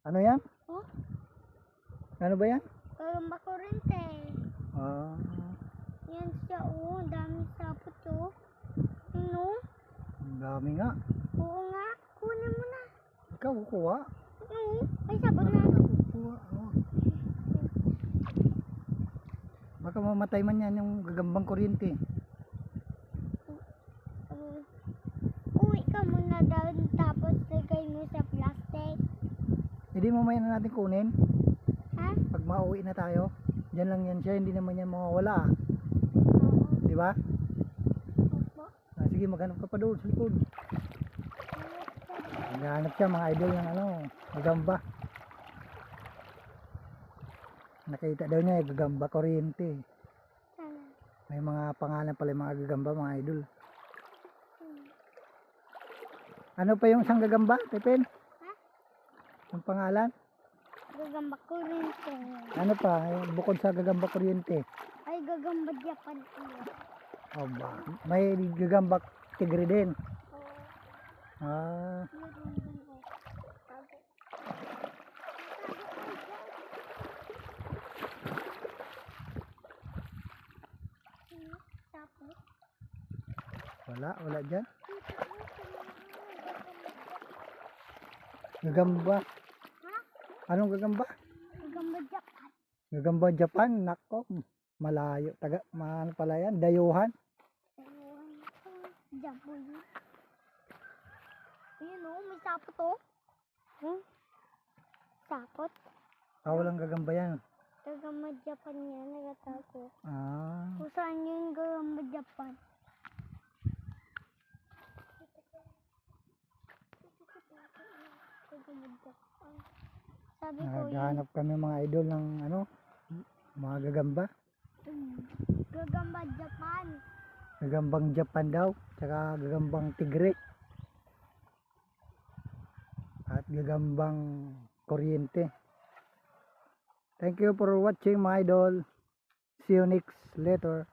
Ano yan? Oh, Ano ba yan? gagamba kurente. Ah, Yan siya, oh. Ang dami sapot, oh. Ano? ang dami nga. Oo nga. Kunin mo na. Ikaw kukuha. Oo. Ay, sabot na. Kukuha. Oh. Baka mamatay man yan yung gagambang kuryente. Uwi ka muna daw tapos lagay mo sa plastic. Hindi mo may natin kunin. Ha? Pag mauwi na tayo, dyan lang yan siya. Hindi naman yan mawawala. Oo. Di ba? Opo. Sige, maghanap ka pa doon sa likod. Naghahanap siya mga idol ng ano, gagamba. Nakita daw niya yung gagamba kuryente. Sana. May mga pangalan pala yung mga gagamba mga idol. Ano pa yung isang gagamba, Pepin? Ha? Yung pangalan? Gagamba kurente. Ano pa, bukod sa gagamba kuryente? Ay, gagamba Japan ulit. Aba, may gagamba tigre din. Oo. Ah, Meron din, oh. Sabi. Tapos, wala dyan. Gagamba. ha? Anong gagamba? Gagamba Japan. Gagamba Japan, nako, malayo. Ano pala yan, dayuhan. Ewan ko. Japan. Ayun, oh, may sapot, oh. Sapot. Walang gagamba yan. Gagamba Japan yan, nagatago. Ah, Kung saan yung gagamba Japan? Gagamba Japan. Sabi ko yun. naghahanap kami mga idol ng ano, mga gagamba. Gagamba Japan. Gagambang Japan daw, tsaka gagambang tigre. At gagambang kuryente. Thank you for watching mga idol. See you next later.